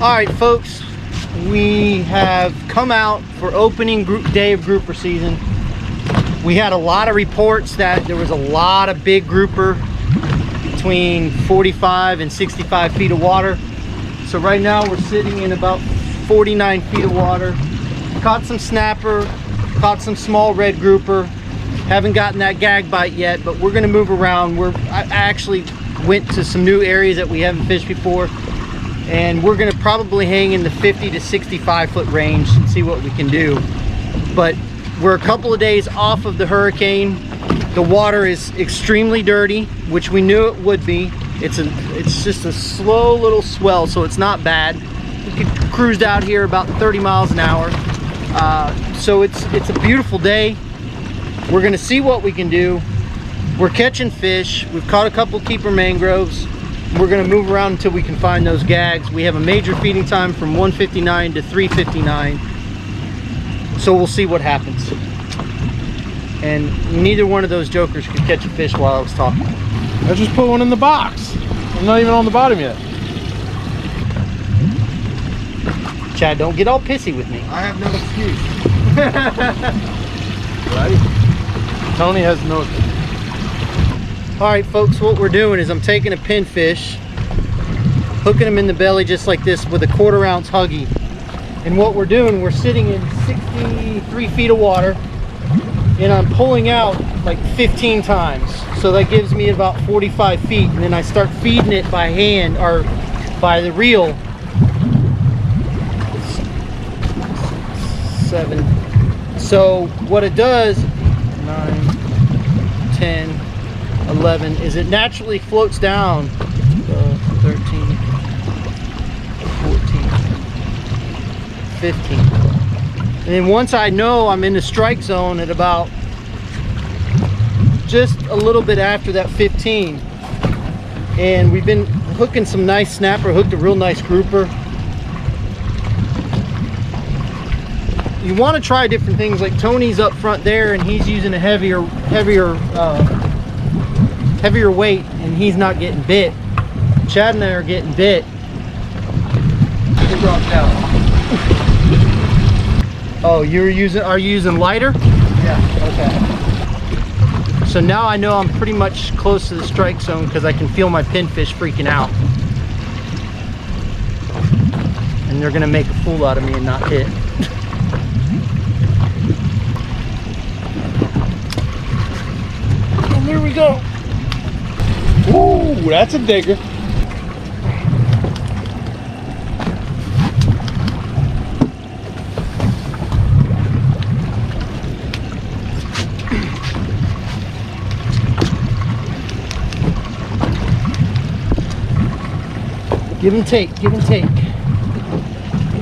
All right, folks, we have come out for opening day of grouper season. We had a lot of reports that there was a lot of big grouper between 45 and 65 feet of water. So right now we're sitting in about 49 feet of water. Caught some snapper, caught some small red grouper. Haven't gotten that gag bite yet, but we're gonna move around. I actually went to some new areas that we haven't fished before, and we're gonna probably hang in the 50 to 65 foot range and see what we can do. But we're a couple of days off of the hurricane. The water is extremely dirty, which we knew it would be. It's just a slow little swell, so it's not bad. We could cruise out here about 30 miles an hour. So it's a beautiful day. We're gonna see what we can do. We're catching fish. We've caught a couple keeper mangroves. We're gonna move around until we can find those gags. We have a major feeding time from 1:59 to 3:59. So we'll see what happens. And neither one of those jokers could catch a fish while I was talking. I just put one in the box. I'm not even on the bottom yet. Chad, don't get all pissy with me. I have no excuse. Right? Tony has no excuse. All right, folks, what we're doing is I'm taking a pinfish, hooking him in the belly just like this with a 1/4 ounce Huggy. And what we're doing, we're sitting in 63 feet of water, and I'm pulling out like 15 times. So that gives me about 45 feet. And then I start feeding it by hand or by the reel. 7. So what it does, 9, 10, 11, is it naturally floats down 13, 14, 15. And then once I know I'm in the strike zone at about just a little bit after that 15, and we've been hooking some nice snapper, hooked a real nice grouper. You want to try different things, like Tony's up front there and he's using a heavier weight and he's not getting bit. Chad and I are getting bit. It dropped out. Oh, are you using lighter? Yeah. Okay. So now I know I'm pretty much close to the strike zone because I can feel my pinfish freaking out. And they're gonna make a fool out of me and not hit. And there we go. Ooh, that's a digger. Give and take, give and take.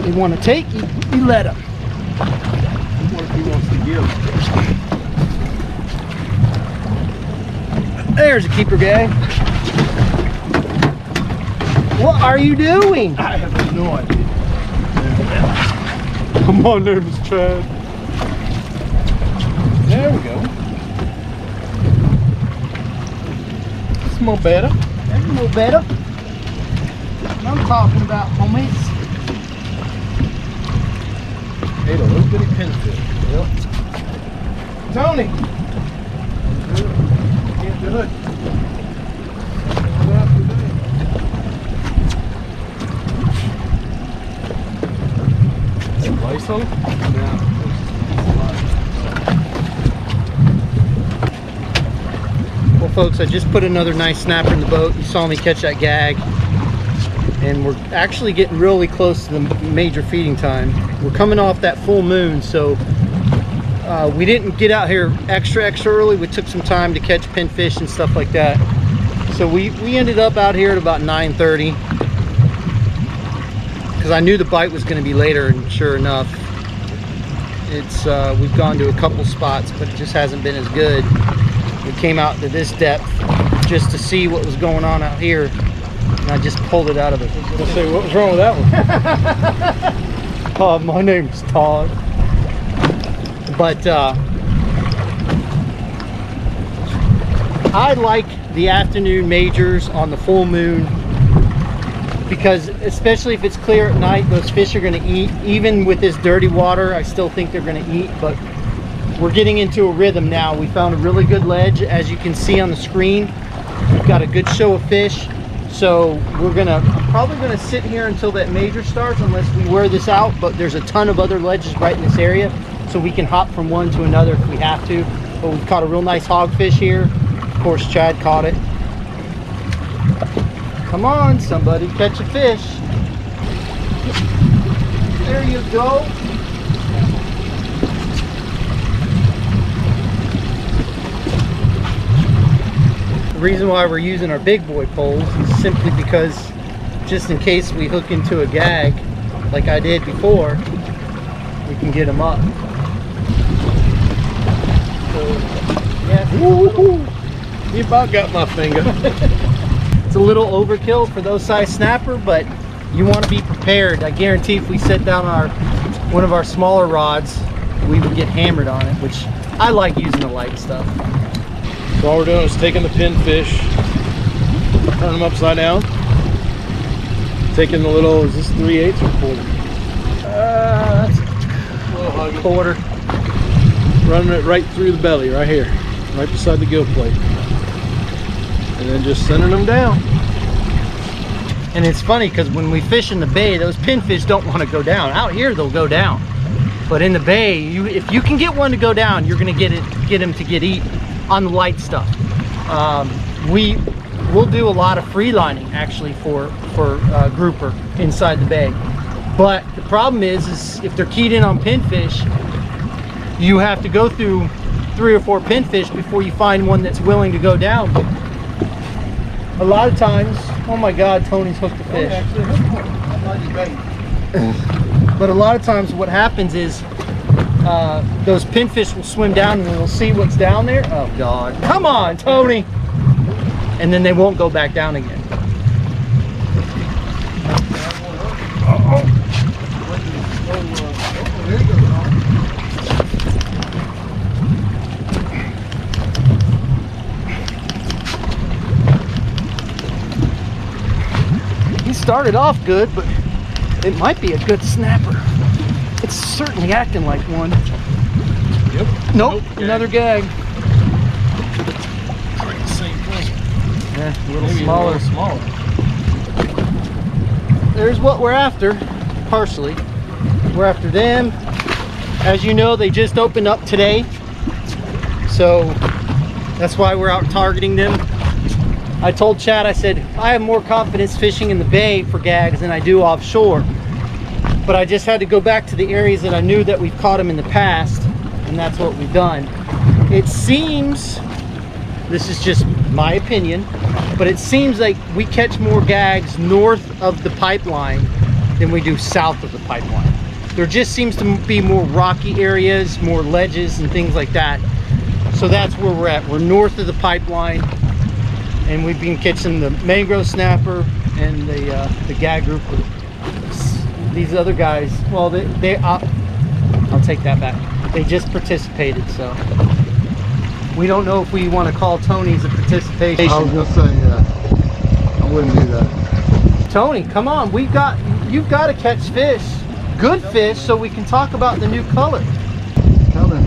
They want to take, you let them. What if he wants to give? There's a keeper gag. What are you doing? I have no idea. Come on, name is Chad. There we go. It's more better. That's a little better. I'm talking about, homies. Ate a little bitty pinfish. Yep. Tony! Get good. Lice on? Yeah. Well, folks, I just put another nice snapper in the boat. You saw me catch that gag. And we're actually getting really close to the major feeding time. We're coming off that full moon, so we didn't get out here extra early. We took some time to catch pinfish and stuff like that. So we ended up out here at about 9:30 because I knew the bite was going to be later, and sure enough, we've gone to a couple spots, but it just hasn't been as good. We came out to this depth just to see what was going on out here. And I just pulled it out of it. Let's say, what was wrong with that one? My name's Todd. But I like the afternoon majors on the full moon because especially if it's clear at night, those fish are going to eat. Even with this dirty water, I still think they're going to eat, but we're getting into a rhythm now. We found a really good ledge, as you can see on the screen. We've got a good show of fish, so I'm probably gonna sit here until that major starts, unless we wear this out. But there's a ton of other ledges right in this area, so we can hop from one to another if we have to. But we've caught a real nice hogfish here. Of course, Chad caught it. Come on, somebody, catch a fish. There you go. The reason why we're using our big boy poles is simply because, just in case we hook into a gag like I did before, we can get them up. So, yeah, you about got my finger. it's a little overkill for those size snapper, but you want to be prepared. I guarantee if we set down one of our smaller rods, we would get hammered on it, which I like using the light stuff. So all we're doing is taking the pinfish, turning them upside down, taking the little, is this 3/8 or quarter? That's a quarter. Running it right through the belly, right here, right beside the gill plate. And then just sending them down. And it's funny because when we fish in the bay, those pinfish don't want to go down. Out here, they'll go down. But in the bay, if you can get one to go down, you're going to get him to get eat on the light stuff. We'll do a lot of free lining actually for grouper inside the bay. But the problem is if they're keyed in on pinfish, you have to go through 3 or 4 pinfish before you find one that's willing to go down. But a lot of times, oh my God, Tony's hooked a fish. But a lot of times what happens is those pinfish will swim down and they'll see what's down there. Oh God, come on, Tony. And then they won't go back down again. He started off good, but it might be a good snapper. It's certainly acting like one. Yep. Nope, another gag. Right, same thing. Yeah, a little Maybe smaller. A little smaller. There's what we're after, partially. We're after them. As you know, they just opened up today, so that's why we're out targeting them. I told Chad, I said, I have more confidence fishing in the bay for gags than I do offshore. But I just had to go back to the areas that I knew that we've caught them in the past, and that's what we've done. It seems, this is just my opinion, but it seems like we catch more gags north of the pipeline than we do south of the pipeline. There just seems to be more rocky areas, more ledges and things like that. So that's where we're at. We're north of the pipeline, and we've been catching the mangrove snapper and the gag grouper. These other guys, well, I'll take that back. They just participated, so we don't know if we want to call Tony's a participation. I was gonna say, yeah, I wouldn't do that. Tony, come on, you've got to catch fish, good fish, so we can talk about the new color. Coming.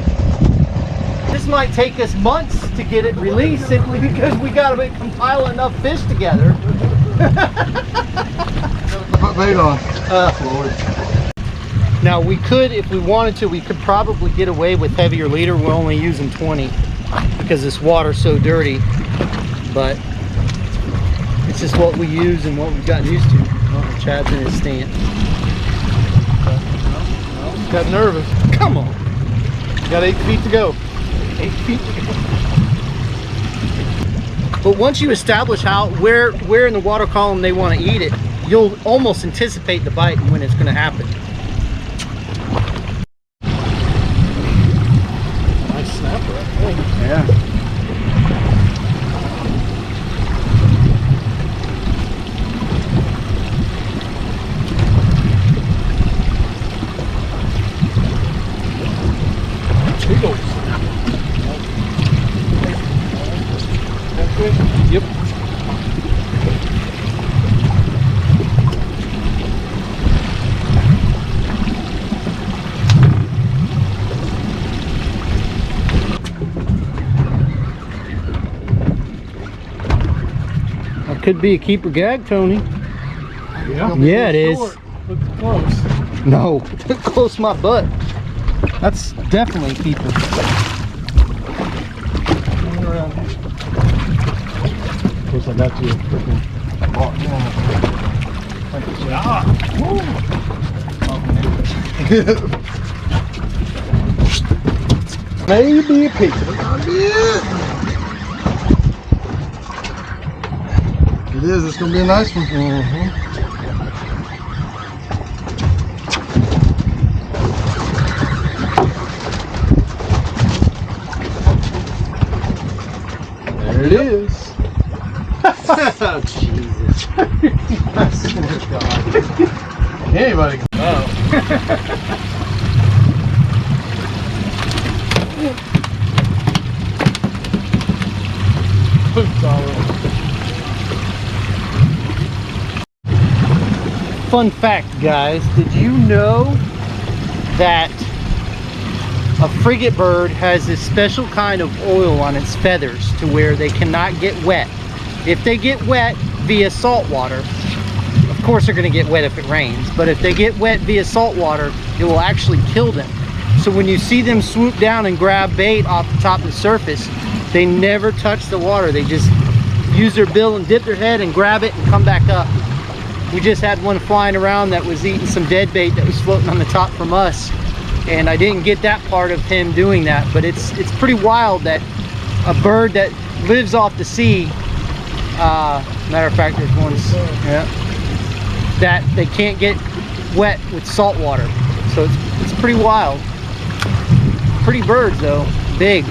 This might take us months to get it released simply because we got to compile enough fish together. Put bait on. Lord. Now we could, if we wanted to, we could probably get away with heavier leader. We're only using 20 because this water's so dirty, but it's just what we use and what we've gotten used to. Oh, Chad's in his stance. Got nervous. Come on. Got 8 feet to go. 8 feet to go. But once you establish where in the water column they want to eat it, you'll almost anticipate the bite and when it's going to happen. Nice snapper, I think. Yeah. Big old snapper. Yep. Could be a keeper gag, Tony. Yeah. Yeah, it is. Looks close. No, close my butt. That's definitely a keeper. Turn around. Of course, I got you a freaking. Maybe a keeper. It is. It's gonna be a nice one. There it is. Oh, Jesus. Anybody can. Oh. Fun fact, guys, did you know that a frigate bird has this special kind of oil on its feathers to where they cannot get wet? If they get wet via salt water, of course they're going to get wet if it rains, but if they get wet via salt water, it will actually kill them. So when you see them swoop down and grab bait off the top of the surface, they never touch the water. They just use their bill and dip their head and grab it and come back up. We just had one flying around that was eating some dead bait that was floating on the top from us, and I didn't get that part of him doing that. But it's pretty wild that a bird that lives off the sea, matter of fact, there's one, yeah, that they can't get wet with salt water. So it's pretty wild. Pretty birds though, big.